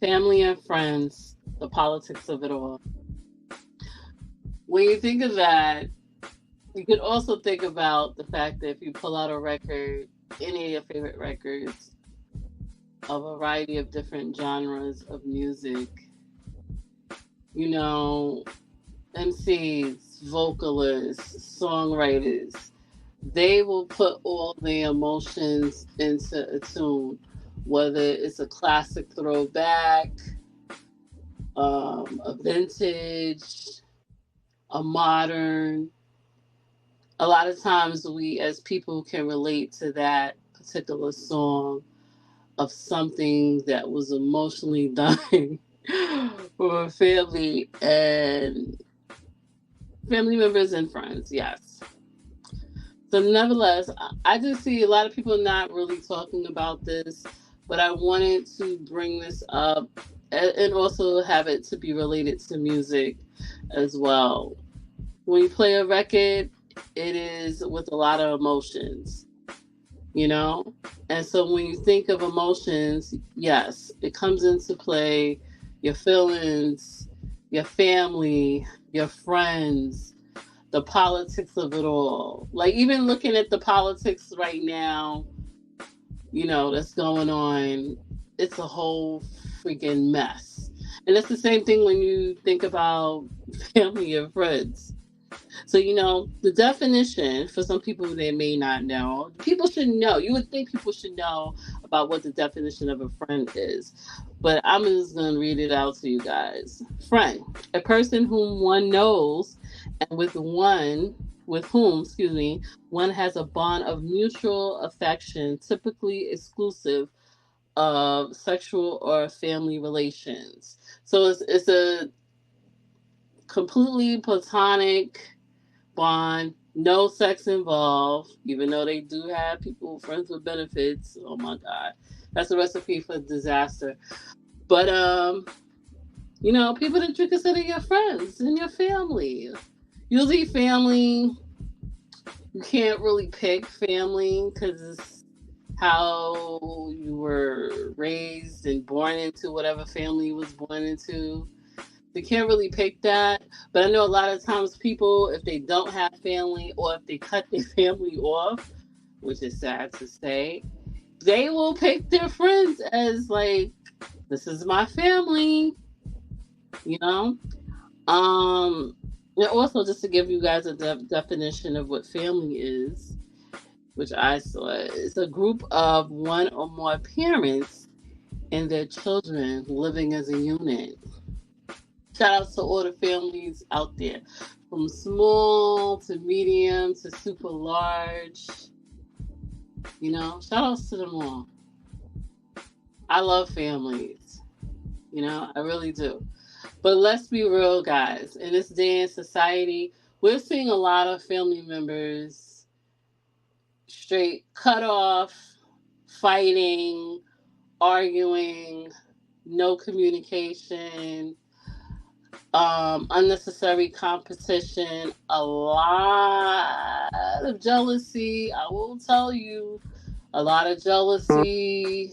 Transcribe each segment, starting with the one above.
Family and friends, the politics of it all. When you think of that, you could also think about the fact that if you pull out a record, any of your favorite records, a variety of different genres of music, you know, MCs, vocalists, songwriters, they will put all the emotions into a tune, whether it's a classic throwback, a vintage, a modern. A lot of times we as people can relate to that particular song of something that was emotionally done for a family and family members and friends, yes. So nevertheless, I just see a lot of people not really talking about this, but I wanted to bring this up and also have it to be related to music as well. When you play a record, it is with a lot of emotions, you know? And so when you think of emotions, yes, it comes into play your feelings, your family, your friends, the politics of it all. Like even looking at the politics right now, that's going on, it's a whole freaking mess. And it's the same thing when you think about family and friends. So, the definition for some people they may not know, people should know. You would think people should know about what the definition of a friend is. But I'm just going to read it out to you guys. Friend, a person whom one knows and with whom, one has a bond of mutual affection, typically exclusive of sexual or family relations. So it's a completely platonic bond, no sex involved, even though they do have people friends with benefits. Oh my god. That's a recipe for disaster. But people that you consider your friends and your family. Usually family, you can't really pick family because it's how you were raised and born into whatever family you was born into. They can't really pick that. But I know a lot of times people, if they don't have family or if they cut their family off, which is sad to say, they will pick their friends as like, this is my family, you know? Um, and also just to give you guys a definition of what family is, which I saw, it's a group of one or more parents and their children living as a unit. Shout out to all the families out there, from small to medium to super large. Shout outs to them all. I love families. I really do. But let's be real, guys. In this day and society, we're seeing a lot of family members straight cut off, fighting, arguing, no communication, unnecessary competition, a lot of jealousy. I will tell you, a lot of jealousy,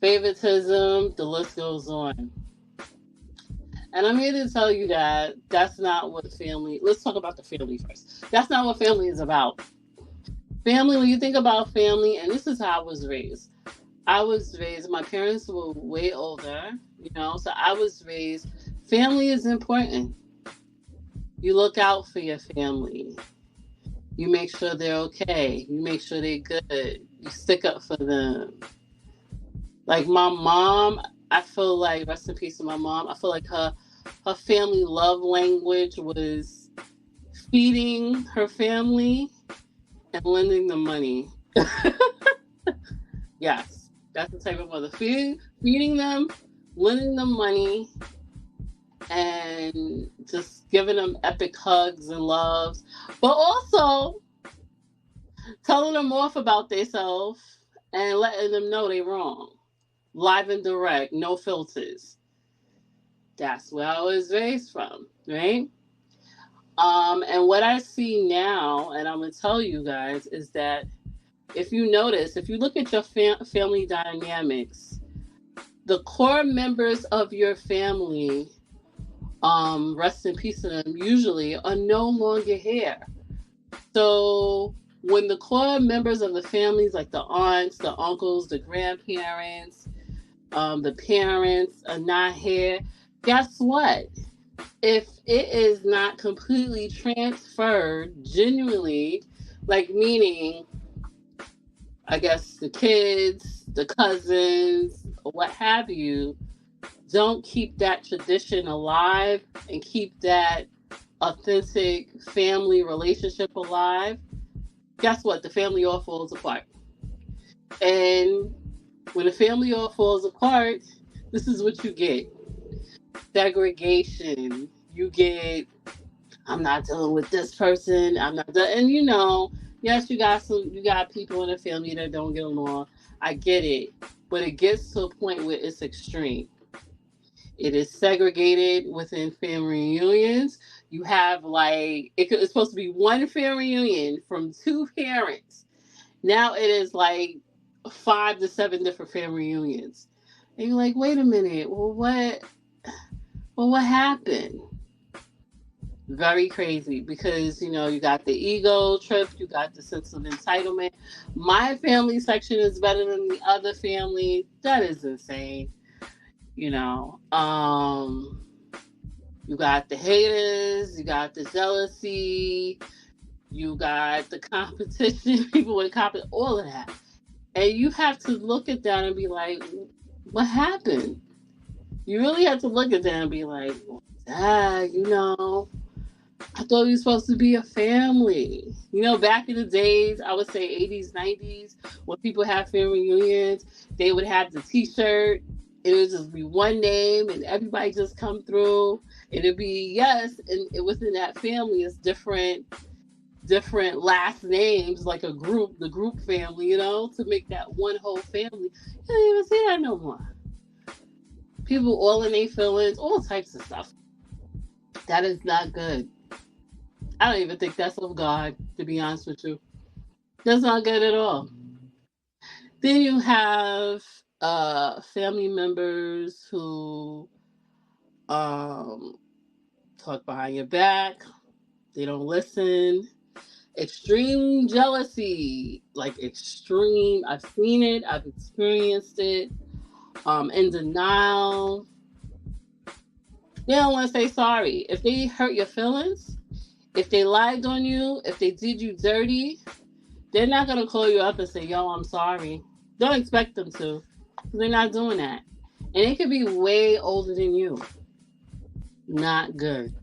favoritism, the list goes on. And I'm here to tell you that that's not what family, let's talk about the family first. That's not what family is about. Family, when you think about family, and this is how I was raised, my parents were way older, so I was raised, family is important. You look out for your family. You make sure they're okay. You make sure they're good. You stick up for them. Like my mom, I feel like, rest in peace to my mom, I feel like her family love language was feeding her family and lending them money. Yes, that's the type of mother. Feeding them, lending them money, and just giving them epic hugs and loves, but also telling them off about themselves and letting them know they're wrong. Live and direct, no filters. That's where I was raised from, right? And what I see now, and I'm gonna tell you guys, is that if you notice, if you look at your family dynamics, the core members of your family, rest in peace to them, usually are no longer here. So when the core members of the families, like the aunts, the uncles, the grandparents, the parents are not here, guess what? If it is not completely transferred genuinely, like meaning, I guess the kids, the cousins, or what have you, don't keep that tradition alive and keep that authentic family relationship alive, guess what? The family all falls apart. And when the family all falls apart, this is what you get: segregation. You get, I'm not dealing with this person. And yes, you got people in the family that don't get along. I get it, but it gets to a point where it's extreme. It is segregated within family reunions. You have it's supposed to be one family reunion from two parents. Now it is like 5 to 7 different family reunions. And you're like, wait a minute. Well, what happened? Very crazy, because you got the ego trip, you got the sense of entitlement. My family section is better than the other family. That is insane. You got the haters, you got the jealousy, you got the competition, people with competition, all of that. And you have to look at that and be like, what happened? You really have to look at that and be like, Dad, I thought we were supposed to be a family. Back in the days, I would say 80s, 90s, when people had family reunions, they would have the t-shirt. It would just be one name and everybody just come through. It'd be, yes, and within that family is different last names, like the group family, to make that one whole family. You don't even see that no more. People all in their feelings, all types of stuff. That is not good. I don't even think that's of God, to be honest with you. That's not good at all. Then you have family members who talk behind your back. They don't listen. Extreme jealousy, like extreme. I've seen it. I've experienced it. In denial. They don't want to say sorry. If they hurt your feelings, if they lied on you, if they did you dirty, they're not going to call you up and say, yo, I'm sorry. Don't expect them to. They're not doing that. And it could be way older than you. Not good.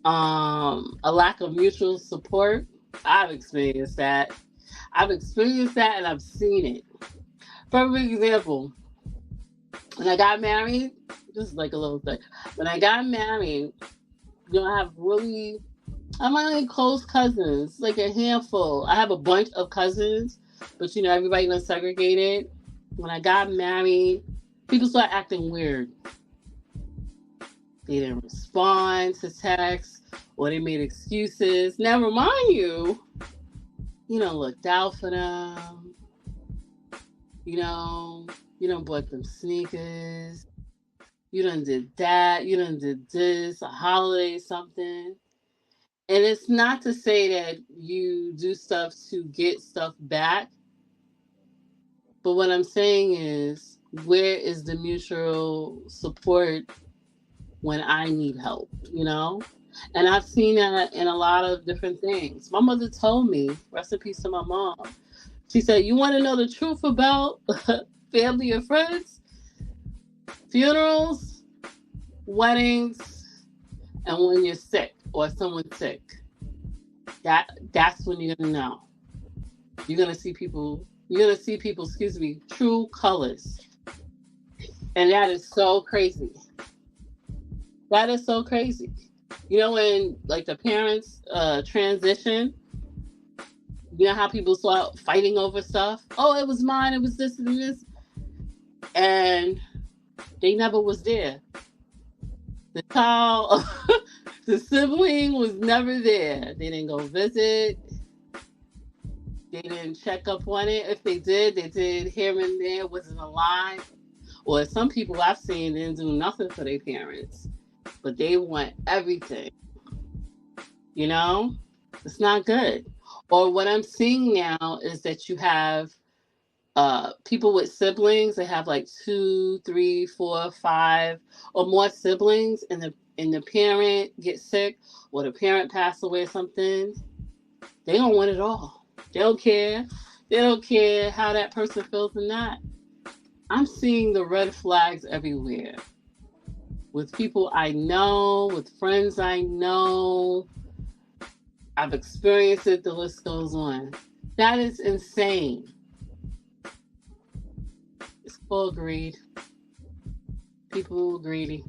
A lack of mutual support. I've experienced that. And I've seen it. Perfect example. When I got married, just like a little thing. When I got married, I have really close cousins, like a handful. I have a bunch of cousins, but everybody was segregated. When I got married, people started acting weird. They didn't respond to texts, or they made excuses. Now, remind you looked out for them. You done bought them sneakers. You done did that. You done did this, a holiday, something. And it's not to say that you do stuff to get stuff back. But what I'm saying is, where is the mutual support when I need help, And I've seen that in a lot of different things. My mother told me, rest in peace to my mom, she said, you want to know the truth about family and friends? Funerals, weddings, and when you're sick or someone's sick. That's when you're going to know. You're going to see people, true colors. And that is so crazy. That is so crazy. When the parents transition, how people start fighting over stuff? Oh, it was mine, it was this and this. And they never was there. The child, the sibling was never there. They didn't go visit. They didn't check up on it. If they did here and there, wasn't alive. Or some people I've seen didn't do nothing for their parents, but they want everything. You know, it's not good. Or what I'm seeing now is that you have people with siblings. They have like 2, 3, 4, 5 or more siblings, and the parent gets sick or the parent passed away or something. They don't want it all. They don't care. They don't care how that person feels or not. I'm seeing the red flags everywhere with people I know, with friends I know. I've experienced it. The list goes on. That is insane. It's called greed. People greedy.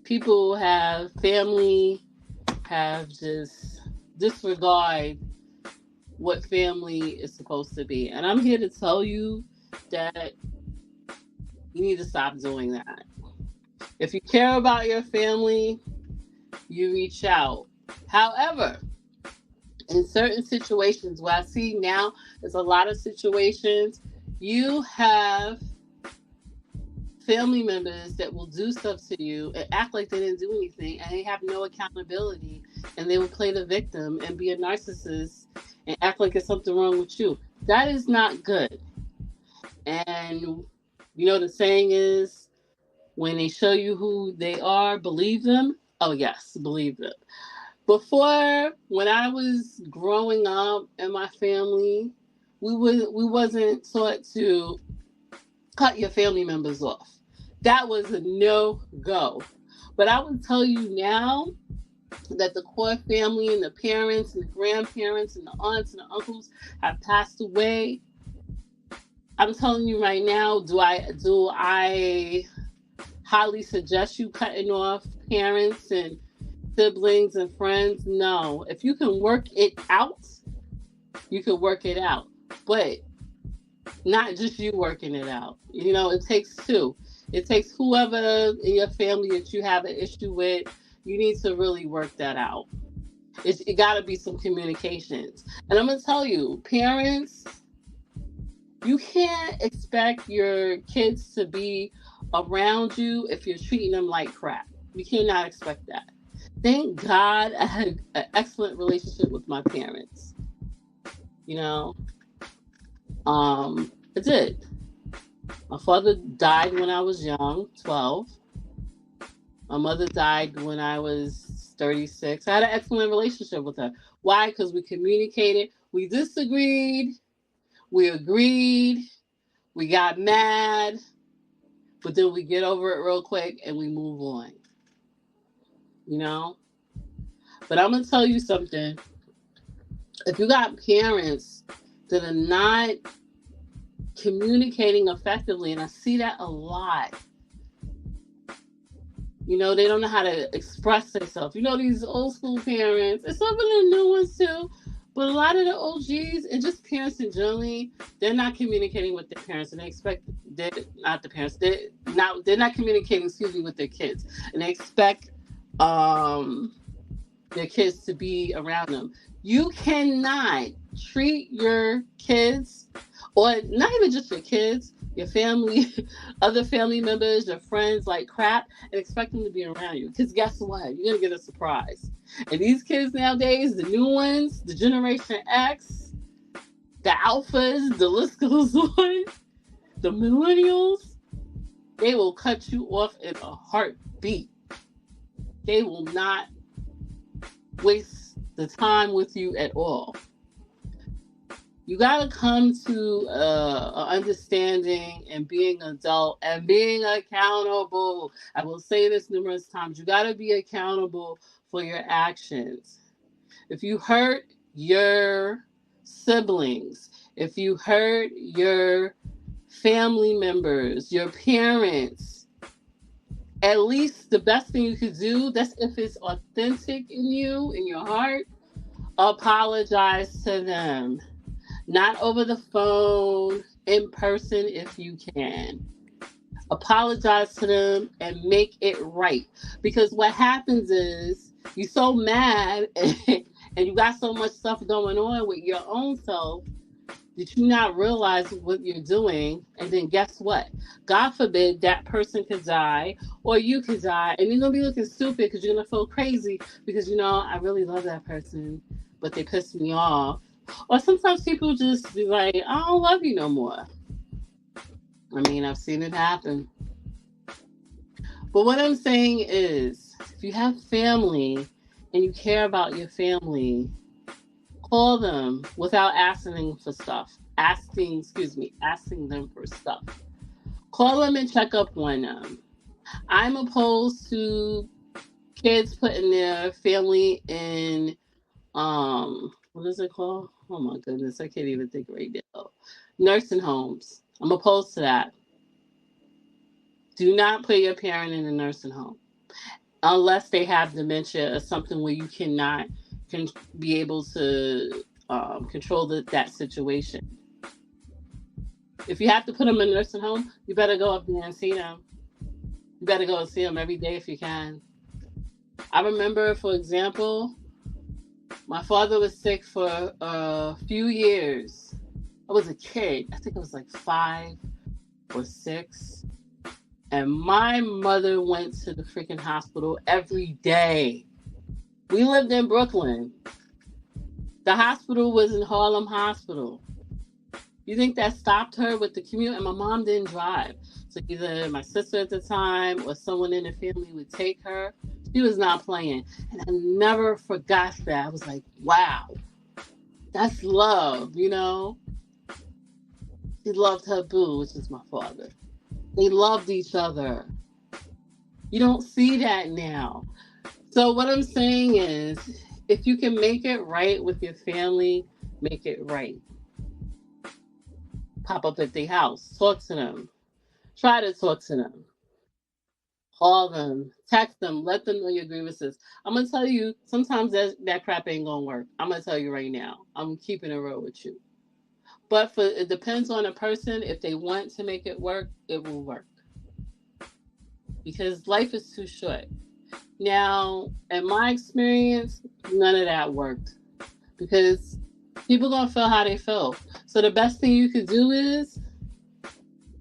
People have family, have just disregard what family is supposed to be. And I'm here to tell you that you need to stop doing that. If you care about your family, you reach out. However, in certain situations, what I see now is a lot of situations, you have family members that will do stuff to you and act like they didn't do anything, and they have no accountability, and they will play the victim and be a narcissist and act like there's something wrong with you. That is not good. And you know the saying is, when they show you who they are, believe them. Oh yes, believe them. Before, when I was growing up in my family, we wasn't taught to cut your family members off. That was a no-go. But I would tell you now that the core family and the parents and the grandparents and the aunts and the uncles have passed away. I'm telling you right now, do I highly suggest you cutting off parents and siblings and friends? No. If you can work it out, you can work it out. But not just you working it out. You know, it takes two. It takes whoever in your family that you have an issue with. You need to really work that out. It got to be some communications. And I'm going to tell you, parents, you can't expect your kids to be around you if you're treating them like crap. You cannot expect that. Thank God I had an excellent relationship with my parents. You know, I did. My father died when I was young, 12. My mother died when I was 36. I had an excellent relationship with her. Why? Because we communicated. We disagreed. We agreed. We got mad. But then we get over it real quick and we move on. You know? But I'm going to tell you something. If you got parents that are not communicating effectively, and I see that a lot. You know, they don't know how to express themselves. You know, these old school parents, and some of the new ones too, but a lot of the OGs and just parents in general, they're not communicating with their parents, and they expect they're not communicating, with their kids, and they expect their kids to be around them. You cannot treat your kids, or not even just your kids, your family, other family members, your friends, like crap, and expect them to be around you. Because guess what? You're going to get a surprise. And these kids nowadays, the new ones, the Generation X, the alphas, the list goes on, the millennials, they will cut you off in a heartbeat. They will not waste the time with you at all. You got to come to an understanding and being an adult and being accountable. I will say this numerous times. You got to be accountable for your actions. If you hurt your siblings, if you hurt your family members, your parents, at least the best thing you could do, that's if it's authentic in you, in your heart, apologize to them. Not over the phone, in person if you can. Apologize to them and make it right. Because what happens is you're so mad and you got so much stuff going on with your own self Did you not realize what you're doing? And then guess what? God forbid that person could die or you could die, and you're gonna be looking stupid because you're gonna feel crazy because I really love that person, but they pissed me off. Or sometimes people just be like, I don't love you no more. I mean, I've seen it happen. But what I'm saying is, if you have family and you care about your family, call them without asking for stuff. Asking them for stuff. Call them and check up on them. I'm opposed to kids putting their family in what is it called? Oh my goodness, I can't even think right now. Nursing homes. I'm opposed to that. Do not put your parent in a nursing home unless they have dementia or something where you cannot can be able to control that situation. If you have to put them in a nursing home, you better go up there and see them. You better go and see them every day if you can. I remember, for example, my father was sick for a few years. I was a kid. I think I was like 5 or 6. And my mother went to the freaking hospital every day. We lived in Brooklyn. The hospital was in Harlem Hospital. You think that stopped her with the commute? And my mom didn't drive. So either my sister at the time or someone in the family would take her. She was not playing. And I never forgot that. I was like, wow, that's love, She loved her boo, which is my father. They loved each other. You don't see that now. So what I'm saying is, if you can make it right with your family, make it right. Pop up at their house, talk to them, try to talk to them, call them, text them, let them know your grievances. I'm gonna tell you, sometimes that crap ain't gonna work. I'm gonna tell you right now. I'm keeping it real with you. But it depends on a person. If they want to make it work, it will work because life is too short. Now, in my experience, none of that worked because people gonna feel how they feel. So the best thing you could do is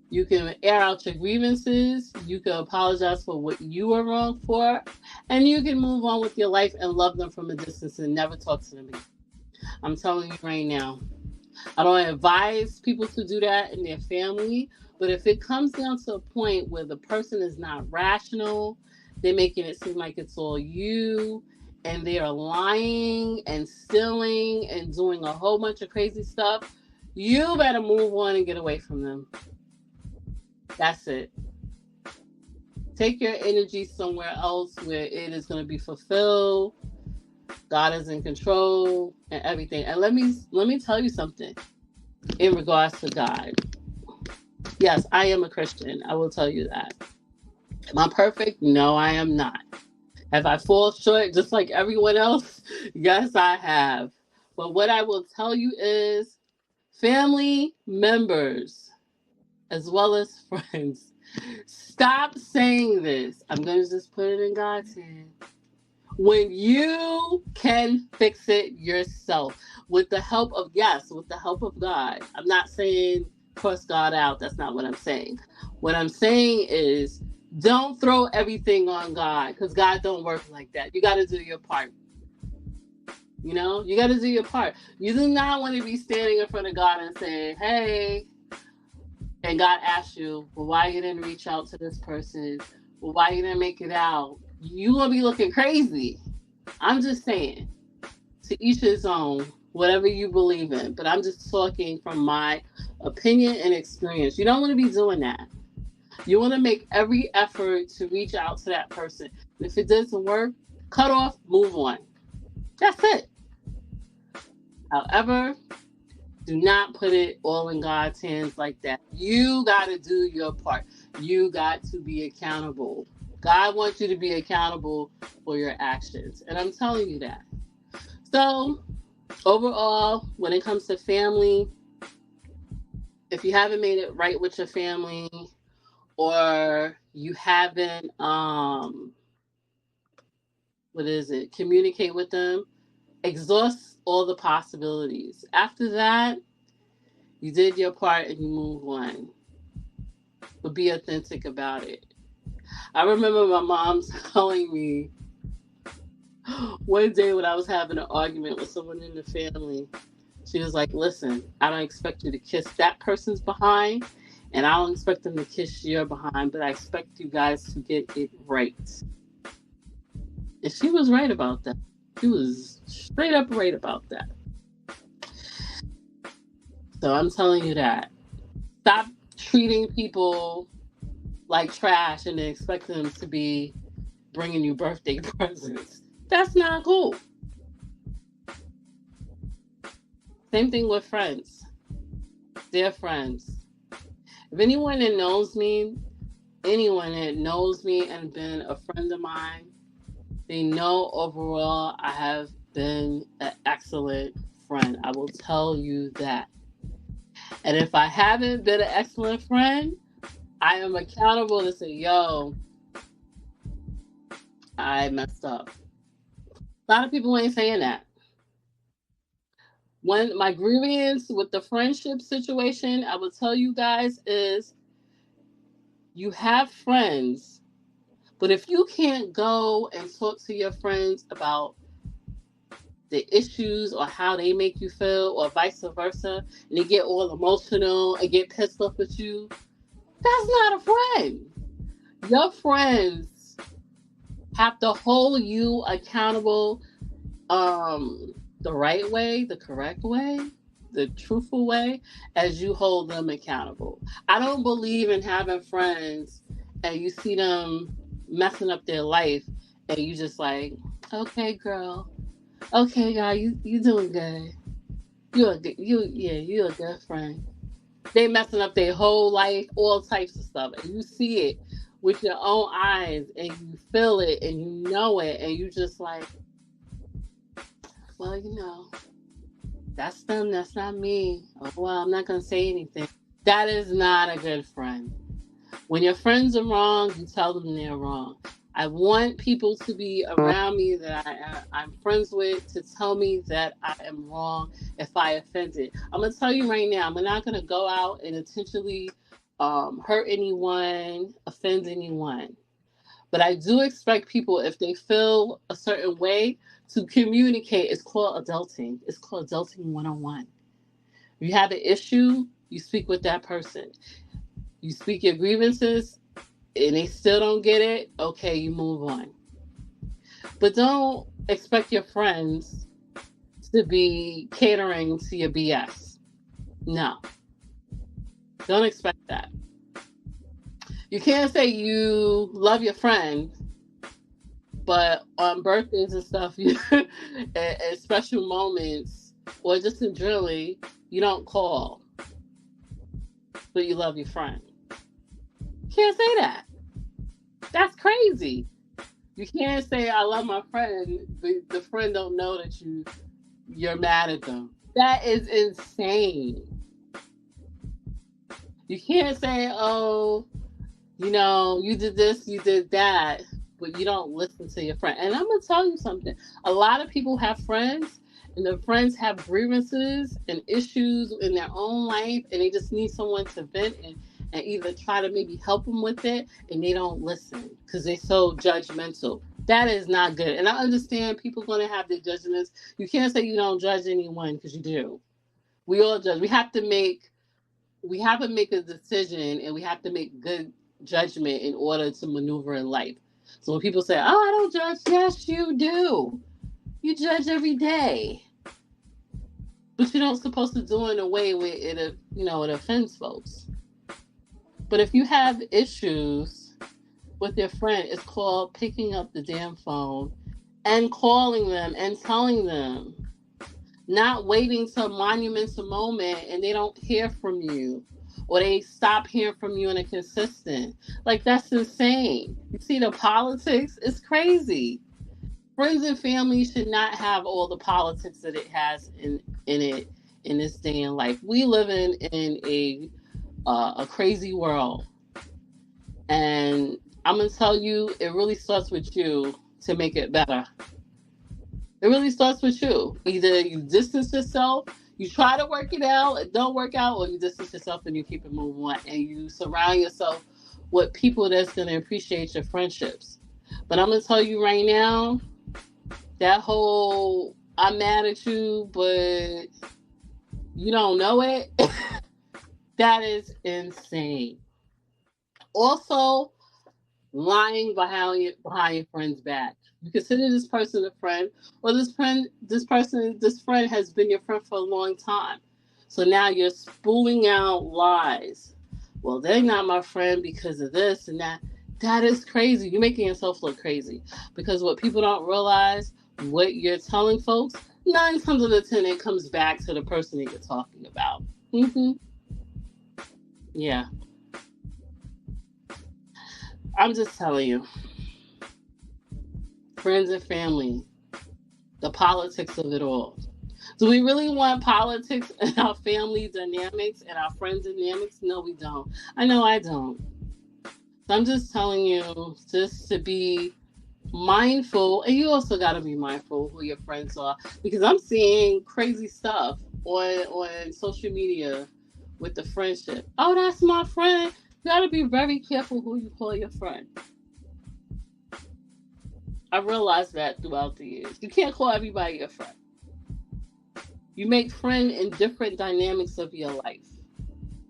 you can air out your grievances, you can apologize for what you were wrong for, and you can move on with your life and love them from a distance and never talk to them again. I'm telling you right now. I don't advise people to do that in their family, but if it comes down to a point where the person is not rational, they're making it seem like it's all you, and they are lying and stealing and doing a whole bunch of crazy stuff, you better move on and get away from them. That's it. Take your energy somewhere else where it is going to be fulfilled. God is in control and everything. And let me tell you something in regards to God. Yes, I am a Christian. I will tell you that. Am I perfect? No, I am not. Have I fallen short just like everyone else? Yes, I have. But what I will tell you is family members as well as friends, stop saying this. I'm going to just put it in God's hand. When you can fix it yourself with the help of, yes, with the help of God. I'm not saying cross God out. That's not what I'm saying. What I'm saying is don't throw everything on God because God don't work like that. You got to do your part. You got to do your part. You do not want to be standing in front of God and saying, hey, and God asks you, well, why you didn't reach out to this person? Well, why you didn't make it out? You going to be looking crazy. I'm just saying, to each his own, whatever you believe in. But I'm just talking from my opinion and experience. You don't want to be doing that. You want to make every effort to reach out to that person. If it doesn't work, cut off, move on. That's it. However, do not put it all in God's hands like that. You got to do your part. You got to be accountable. God wants you to be accountable for your actions. And I'm telling you that. So, overall, when it comes to family, if you haven't made it right with your family or you haven't, communicate with them, exhaust all the possibilities. After that, You did your part and you move on. But be authentic about it. I remember my mom telling me one day when I was having an argument with someone in the family, she was like, listen, I don't expect you to kiss that person's behind, and I don't expect them to kiss your behind, but I expect you guys to get it right. And she was right about that. She was straight up right about that. So I'm telling you that. Stop treating people like trash and then expect them to be bringing you birthday presents. That's not cool. Same thing with friends. Dear friends. If anyone that knows me and been a friend of mine, they know overall I have been an excellent friend. I will tell you that. And if I haven't been an excellent friend, I am accountable to say, yo, I messed up. A lot of people ain't saying that. When my grievance with the friendship situation, I will tell you guys is you have friends, but if you can't go and talk to your friends about the issues or how they make you feel or vice versa, and they get all emotional and get pissed off at you, that's not a friend. Your friends have to hold you accountable the right way, the correct way, the truthful way, as you hold them accountable. I don't believe in having friends and you see them messing up their life and you just like, okay, girl, okay, guy, you doing good. You're a good friend. They messing up their whole life, all types of stuff, and you see it with your own eyes, and you feel it, and you know it, and you just like, well, that's them, that's not me. Oh, well, I'm not gonna say anything. That is not a good friend. When your friends are wrong, you tell them they're wrong. I want people to be around me that I'm friends with to tell me that I am wrong if I offended. I'm going to tell you right now, I'm not going to go out and intentionally hurt anyone, offend anyone. But I do expect people, if they feel a certain way, to communicate. It's called adulting. It's called adulting 101. If you have an issue, you speak with that person. You speak your grievances, and they still don't get it, okay, you move on. But don't expect your friends to be catering to your BS. No. Don't expect that. You can't say you love your friend, but on birthdays and stuff, at special moments, or just in generally, you don't call, but you love your friend. Can't say that. That's crazy. You can't say I love my friend, but the friend don't know that you're mad at them. That is insane. You can't say, oh, you did this, you did that, but you don't listen to your friend. And I'm gonna tell you something. A lot of people have friends, and their friends have grievances and issues in their own life, and they just need someone to vent and either try to maybe help them with it, and they don't listen because they're so judgmental. That is not good. And I understand people going to have their judgments. You can't say you don't judge anyone because you do. We all judge. We have to make a decision, and we have to make good judgment in order to maneuver in life. So when people say, oh, I don't judge, yes, you do. You judge every day. But you're not supposed to do it in a way where it offends folks. But if you have issues with your friend, it's called picking up the damn phone and calling them and telling them. Not waiting till monumental moment and they don't hear from you. Or they stop hearing from you in a consistent. Like, that's insane. You see the politics? It's crazy. Friends and family should not have all the politics that it has in this day and life. We live in a crazy world, and I'm gonna tell you, it really starts with you to make it better. It really starts with you. Either you distance yourself, You try to work it out, it don't work out, or you distance yourself and you keep it moving on, and you surround yourself with people that's going to appreciate your friendships. But I'm going to tell you right now, that whole I'm mad at you, but you don't know it, that is insane. Also, lying behind your friend's back. You consider this person a friend, or this friend has been your friend for a long time. So now you're spooling out lies. Well, they're not my friend because of this and that. That is crazy. You're making yourself look crazy. Because what people don't realize, what you're telling folks, 9 times out of 10, it comes back to the person that you're talking about. Yeah. I'm just telling you, friends and family, the politics of it all. Do we really want politics in our family dynamics and our friends dynamics? No, we don't. I know I don't. So I'm just telling you just to be mindful, and you also got to be mindful who your friends are, because I'm seeing crazy stuff on social media with the friendship. Oh, that's my friend. You got to be very careful who you call your friend. I realized that throughout the years. You can't call everybody your friend. You make friends in different dynamics of your life.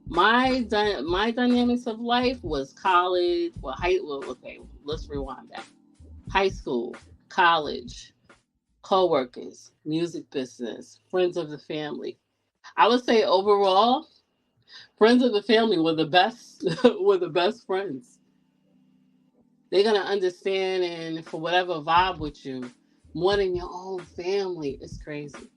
My dynamics of life was college. Okay, let's rewind back. High school, college, co-workers, music business, friends of the family. I would say overall, friends of the family were the best were the best friends. They're gonna understand and for whatever vibe with you more than your own family. It's crazy.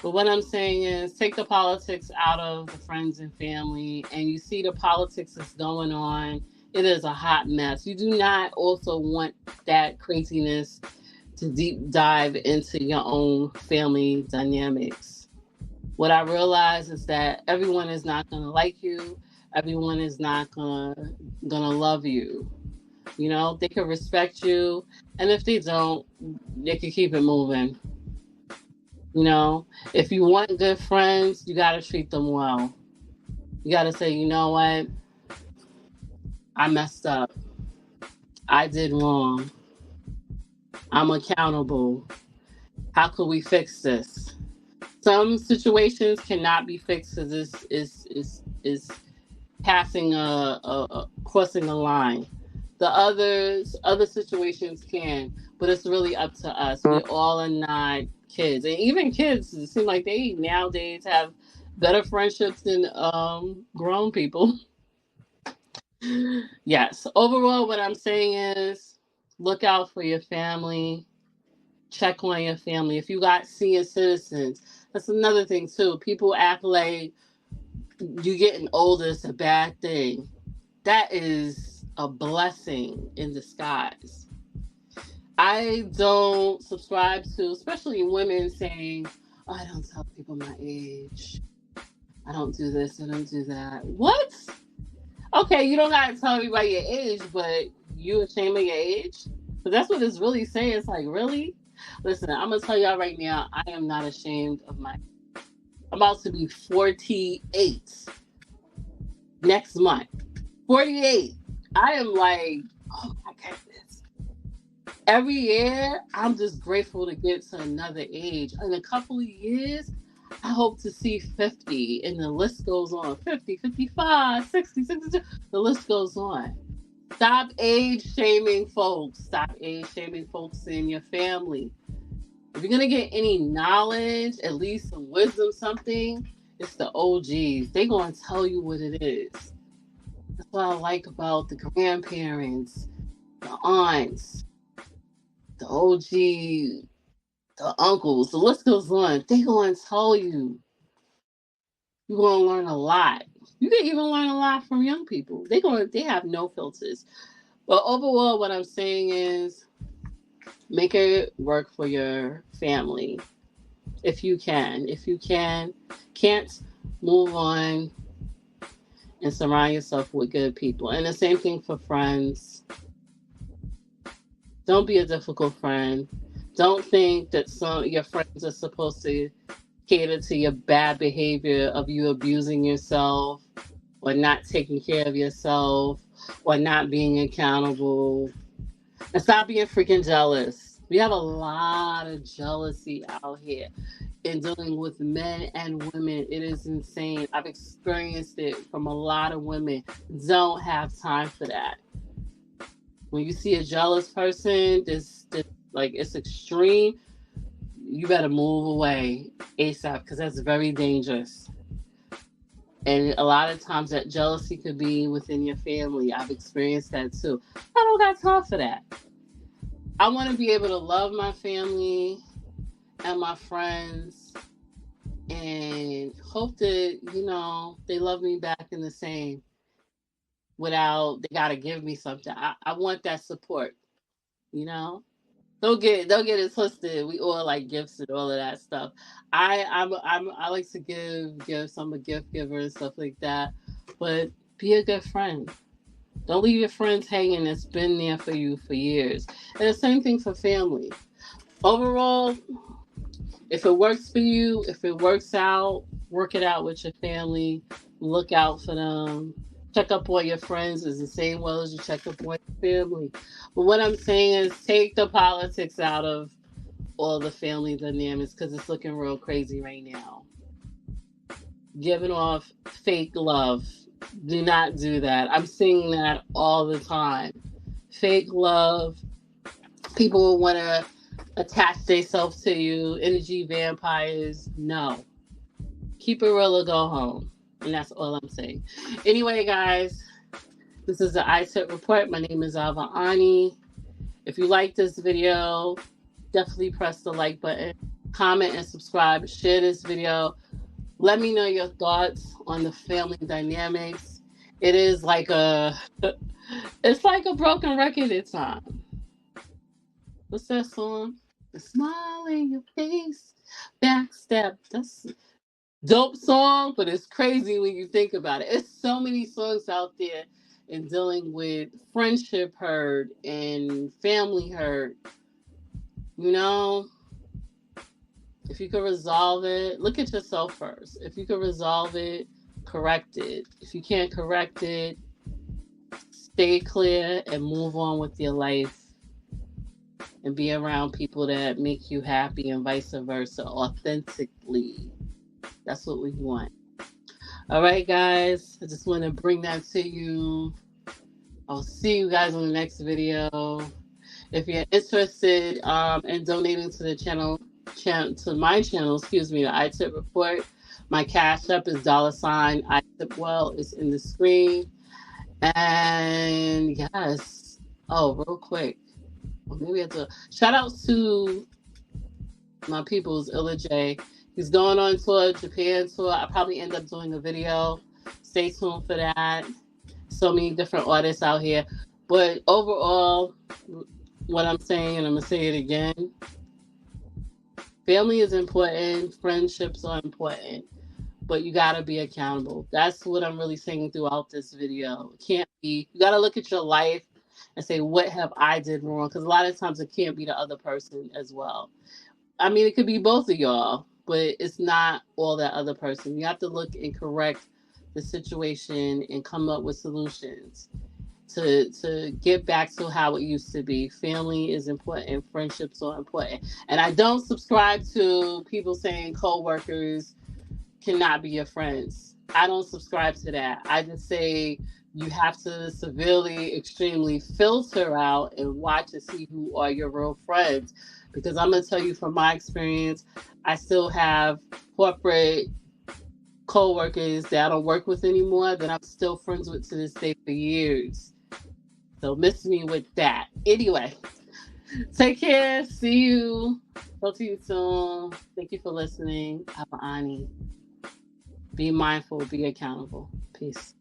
But what I'm saying is take the politics out of the friends and family, and you see the politics that's going on. It is a hot mess. You do not also want that craziness to deep dive into your own family dynamics. What I realize is that everyone is not going to like you. Everyone is not gonna love you. You know, they can respect you, and if they don't, they can keep it moving. You know, if you want good friends, you got to treat them well. You got to say, you know what? I messed up. I did wrong. I'm accountable. How can we fix this? Some situations cannot be fixed because this is passing crossing a line. The other situations can, but it's really up to us. We all are not kids, and even kids, it seem like they nowadays have better friendships than grown people. Yes. Overall, what I'm saying is, look out for your family. Check on your family. If you got senior citizens, that's another thing too. People act like you getting older is a bad thing. That is a blessing in disguise. I don't subscribe to, especially women saying, oh, I don't tell people my age. I don't do this, I don't do that. What? Okay, you don't gotta tell everybody your age, but you ashamed of your age? But that's what it's really saying. It's like, really? Listen, I'm gonna tell y'all right now, I am not ashamed of my. I'm about to be 48 next month. 48. I am like, oh my goodness. Every year, I'm just grateful to get to another age. In a couple of years, I hope to see 50, and the list goes on. 50, 55, 60, 62. The list goes on. Stop age shaming folks. Stop age shaming folks in your family. If you're going to get any knowledge, at least some wisdom, something, it's the OGs. They're going to tell you what it is. That's what I like about the grandparents, the aunts, the OG, the uncles. The list goes on. They're going to tell you. You're going to learn a lot. You can even learn a lot from young people. They have no filters. But overall, what I'm saying is make it work for your family if you can. If you can't, move on and surround yourself with good people. And the same thing for friends. Don't be a difficult friend. Don't think that your friends are supposed to cater to your bad behavior of you abusing yourself or not taking care of yourself or not being accountable. And stop being freaking jealous. We have a lot of jealousy out here in dealing with men and women. It is insane. I've experienced it from a lot of women. Don't have time for that. When you see a jealous person, this like it's extreme, you better move away ASAP because that's very dangerous. And a lot of times that jealousy could be within your family. I've experienced that too. I don't got time for that. I want to be able to love my family and my friends and hope that, they love me back in the same without they gotta give me something. I want that support, you know? Don't get it twisted. We all like gifts and all of that stuff. I like to give gifts. I'm a gift giver and stuff like that. But be a good friend. Don't leave your friends hanging that's been there for you for years. And the same thing for family. Overall, if it works for you, if it works out, work it out with your family. Look out for them. Check up on your friends is the same well as you check up on your family. But what I'm saying is take the politics out of all the family dynamics because it's looking real crazy right now. Giving off fake love. Do not do that. I'm seeing that all the time. Fake love. People will want to attach themselves to you. Energy vampires. No. Keep it real or go home. And that's all I'm saying. Anyway, guys, this is the iTip Report. My name is iveriani. If you like this video, definitely press the like button, comment and subscribe, share this video. Let me know your thoughts on the family dynamics. It is it's like a broken record at times. What's that song? The smile in your face, backstep. That's dope song, but it's crazy when you think about it. It's so many songs out there in dealing with friendship hurt and family hurt. If you could resolve it, look at yourself first. If you could resolve it, correct it. If you can't correct it, stay clear and move on with your life and be around people that make you happy and vice versa authentically. That's what we want. All right, guys. I just want to bring that to you. I'll see you guys on the next video. If you're interested in donating to the to my channel, the iTip Report, my cash app is $ iTipWell. It's in the screen. And yes. Oh, real quick. Maybe I have to shout out to my people's Illa J. He's going on tour, Japan tour. I'll probably end up doing a video. Stay tuned for that. So many different artists out here. But overall, what I'm saying, and I'm going to say it again, family is important. Friendships are important. But you got to be accountable. That's what I'm really saying throughout this video. You got to look at your life and say, what have I did wrong? Because a lot of times it can't be the other person as well. I mean, it could be both of y'all, but it's not all that other person. You have to look and correct the situation and come up with solutions to get back to how it used to be. Family is important. Friendships are important. And I don't subscribe to people saying co-workers cannot be your friends. I don't subscribe to that. I just say you have to severely, extremely filter out and watch and see who are your real friends. Because I'm going to tell you from my experience, I still have corporate co-workers that I don't work with anymore that I'm still friends with to this day for years. So miss me with that. Anyway, take care. See you. Talk to you soon. Thank you for listening. iveriani. Be mindful. Be accountable. Peace.